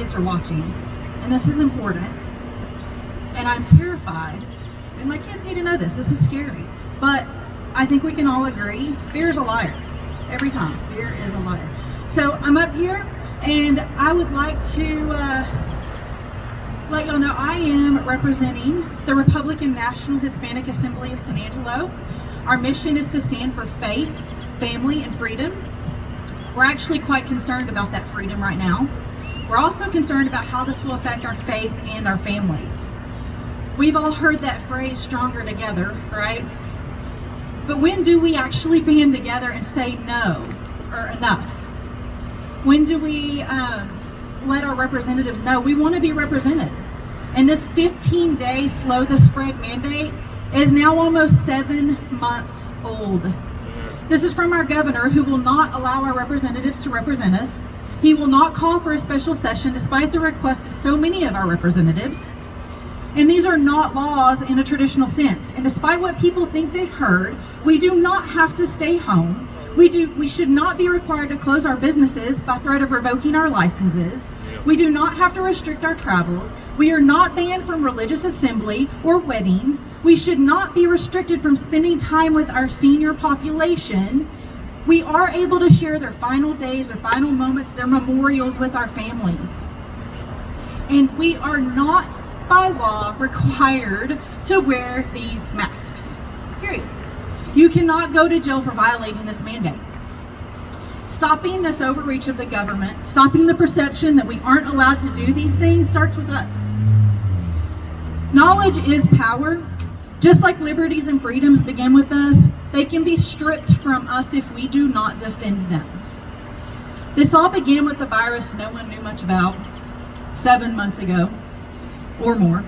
kids are watching, and this is important, and I'm terrified, and my kids need to know this. This is scary, but I think we can all agree, fear is a liar. Every time, fear is a liar. So I'm up here, and I would like to let y'all know I am representing the Republican National Hispanic Assembly of San Angelo. Our mission is to stand for faith, family, and freedom. We're actually quite concerned about that freedom right now. We're also concerned about how this will affect our faith and our families. We've all heard that phrase, stronger together, right? But when do we actually band together and say no or enough? When do we let our representatives know we want to be represented? And this 15-day slow the spread mandate is now almost 7 months old. This is from our governor, who will not allow our representatives to represent us. He will not call for a special session despite the request of so many of our representatives. And these are not laws in a traditional sense. And despite what people think they've heard, we do not have to stay home. We should not be required to close our businesses by threat of revoking our licenses. We do not have to restrict our travels. We are not banned from religious assembly or weddings. We should not be restricted from spending time with our senior population. We are able to share their final days, their final moments, their memorials with our families. And we are not, by law, required to wear these masks. Period. You cannot go to jail for violating this mandate. Stopping this overreach of the government, stopping the perception that we aren't allowed to do these things, starts with us. Knowledge is power. Just like liberties and freedoms begin with us, they can be stripped from us if we do not defend them. This all began with the virus no one knew much about 7 months ago or more.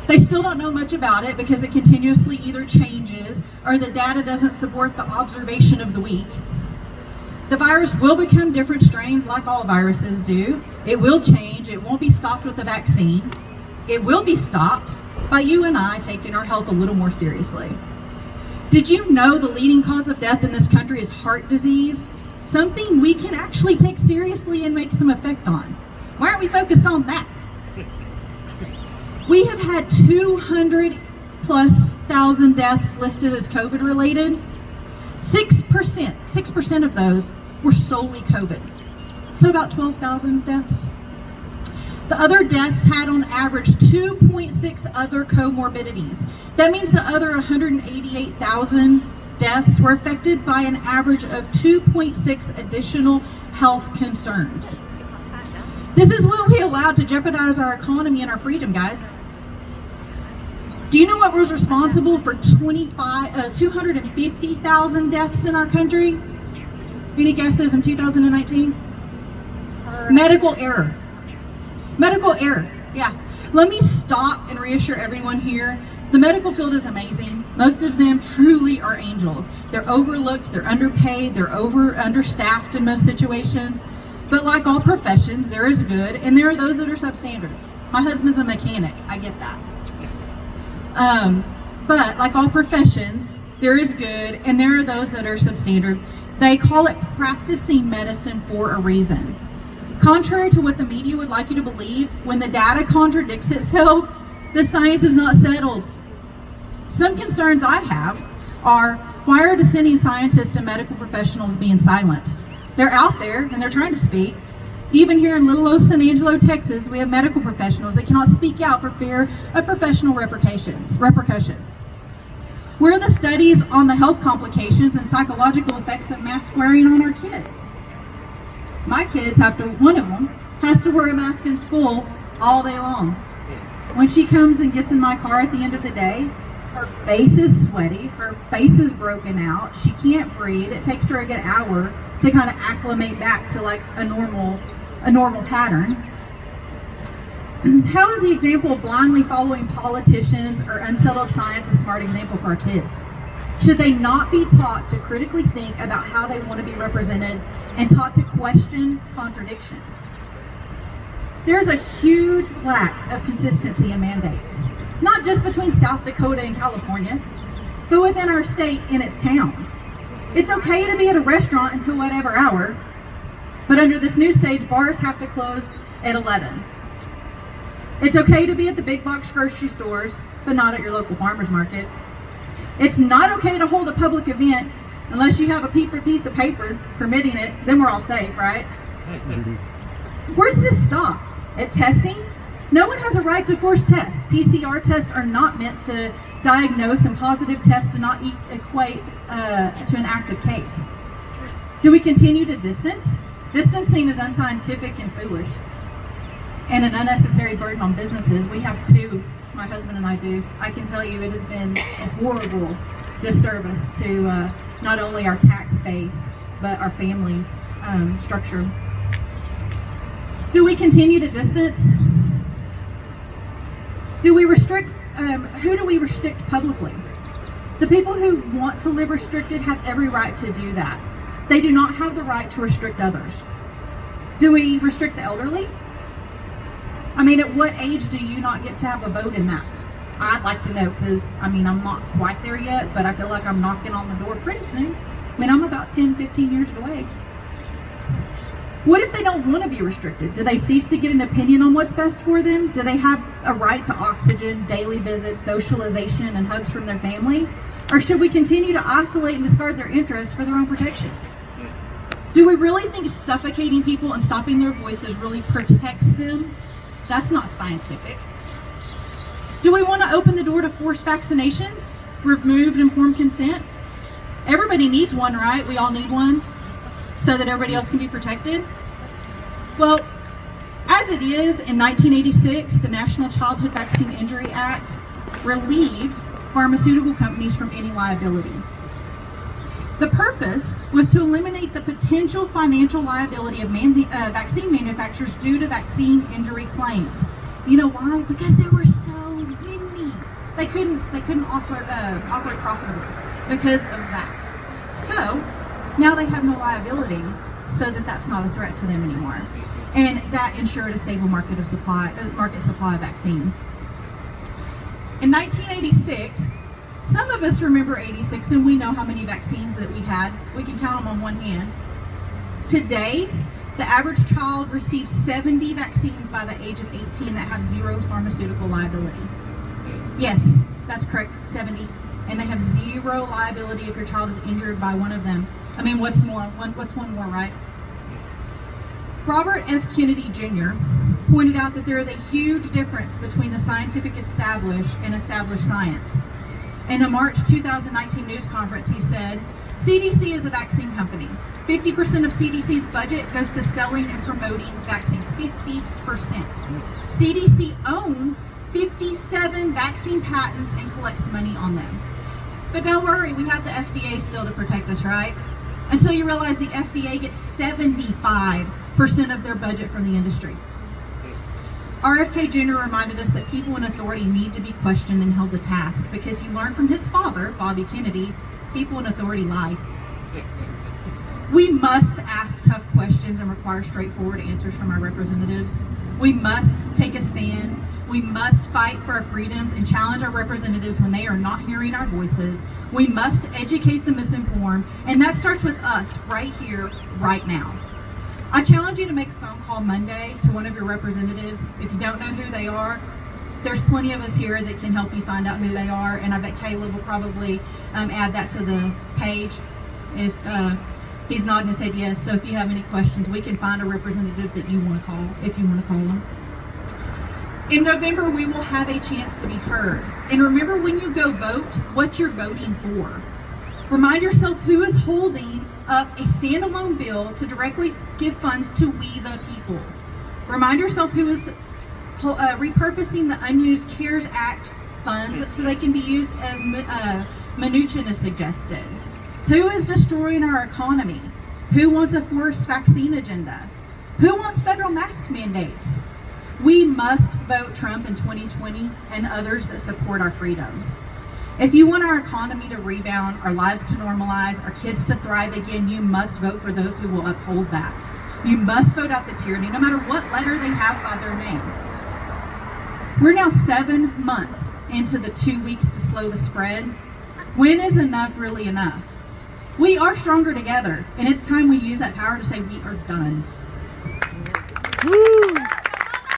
They still don't know much about it because it continuously either changes or the data doesn't support the observation of the week. The virus will become different strains like all viruses do. It will change. It won't be stopped with the vaccine. It will be stopped by you and I taking our health a little more seriously. Did you know the leading cause of death in this country is heart disease? Something we can actually take seriously and make some effect on. Why aren't we focused on that? We have had 200+ thousand deaths listed as COVID related. 6% of those were solely COVID. So about 12,000 deaths. The other deaths had on average 2.6 other comorbidities. That means the other 188,000 deaths were affected by an average of 2.6 additional health concerns. This is what we allowed to jeopardize our economy and our freedom, guys. Do you know what was responsible for 250,000 deaths in our country? Any guesses in 2019? Medical error. Medical error, yeah. Let me stop and reassure everyone here. The medical field is amazing. Most of them truly are angels. They're overlooked, they're underpaid, they're understaffed in most situations. But like all professions, there is good, and there are those that are substandard. My husband's a mechanic, I get that. But like all professions, there is good, and there are those that are substandard. They call it practicing medicine for a reason. Contrary to what the media would like you to believe, when the data contradicts itself, the science is not settled. Some concerns I have are, why are dissenting scientists and medical professionals being silenced? They're out there and they're trying to speak. Even here in little old San Angelo, Texas, we have medical professionals that cannot speak out for fear of professional repercussions. Where are the studies on the health complications and psychological effects of mask wearing on our kids? My kids one of them has to wear a mask in school all day long. When she comes and gets in my car at the end of the day, her face is sweaty, her face is broken out, she can't breathe. It takes her a good hour to kind of acclimate back to like a normal pattern. How is the example of blindly following politicians or unsettled science a smart example for our kids? Should they not be taught to critically think about how they want to be represented and taught to question contradictions? There's a huge lack of consistency in mandates, not just between South Dakota and California, but within our state and its towns. It's okay to be at a restaurant until whatever hour, but under this new stage, bars have to close at 11. It's okay to be at the big box grocery stores, but not at your local farmer's market. It's not okay to hold a public event unless you have a piece of paper permitting it, then we're all safe, right? Where does this stop? At testing? No one has a right to force tests. PCR tests are not meant to diagnose, and positive tests do not equate to an active case. Do we continue to distance? Distancing is unscientific and foolish, and an unnecessary burden on businesses. We have two, my husband and I do. I can tell you it has been a horrible disservice to not only our tax base, but our family's structure. Do we continue to distance? Do we restrict, who do we restrict publicly? The people who want to live restricted have every right to do that. They do not have the right to restrict others. Do we restrict the elderly? I mean, at what age do you not get to have a vote in that? I'd like to know, because, I mean, I'm not quite there yet, but I feel like I'm knocking on the door pretty soon. I mean, I'm about 10, 15 years away. What if they don't want to be restricted? Do they cease to get an opinion on what's best for them? Do they have a right to oxygen, daily visits, socialization, and hugs from their family? Or should we continue to isolate and discard their interests for their own protection? Do we really think suffocating people and stopping their voices really protects them? That's not scientific. Do we want to open the door to forced vaccinations? Remove informed consent? Everybody needs one, right? We all need one, so that everybody else can be protected? Well, as it is, in 1986, the National Childhood Vaccine Injury Act relieved pharmaceutical companies from any liability. The purpose was to eliminate the potential financial liability of vaccine manufacturers due to vaccine injury claims. You know why? Because there were so many. They couldn't operate profitably because of that. So now they have no liability, so that's not a threat to them anymore, and that ensured a stable market supply of vaccines. In 1986, some of us remember 86, and we know how many vaccines that we had. We can count them on one hand. Today, the average child receives 70 vaccines by the age of 18 that have zero pharmaceutical liability. Yes, that's correct, 70. And they have zero liability if your child is injured by one of them. I mean, what's one more, right? Robert F. Kennedy Jr. pointed out that there is a huge difference between the scientific established and established science. In a March 2019 news conference, he said, CDC is a vaccine company. 50% of CDC's budget goes to selling and promoting vaccines. 50%. CDC owns 57 vaccine patents and collects money on them. But don't worry, we have the FDA still to protect us, right? Until you realize the FDA gets 75% of their budget from the industry. RFK Jr. reminded us that people in authority need to be questioned and held to task, because he learned from his father, Bobby Kennedy, people in authority lie. We must ask tough questions and require straightforward answers from our representatives. We must take a stand. We must fight for our freedoms and challenge our representatives when they are not hearing our voices. We must educate the misinformed, and that starts with us right here, right now. I challenge you to make a phone call Monday to one of your representatives. If you don't know who they are, there's plenty of us here that can help you find out who they are, and I bet Caleb will probably add that to the page if he's nodding his head yes. So if you have any questions, we can find a representative that you want to call, if you want to call them. In November, we will have a chance to be heard. And remember, when you go vote, what you're voting for. Remind yourself who is holding up a standalone bill to directly give funds to we the people. Remind yourself who is repurposing the unused CARES Act funds so they can be used as Mnuchin has suggested. Who is destroying our economy? Who wants a forced vaccine agenda? Who wants federal mask mandates? We must vote Trump in 2020 and others that support our freedoms. If you want our economy to rebound, our lives to normalize, our kids to thrive again, you must vote for those who will uphold that. You must vote out the tyranny, no matter what letter they have by their name. We're now 7 months into the 2 weeks to slow the spread. When is enough really enough? We are stronger together, and it's time we use that power to say we are done. Woo!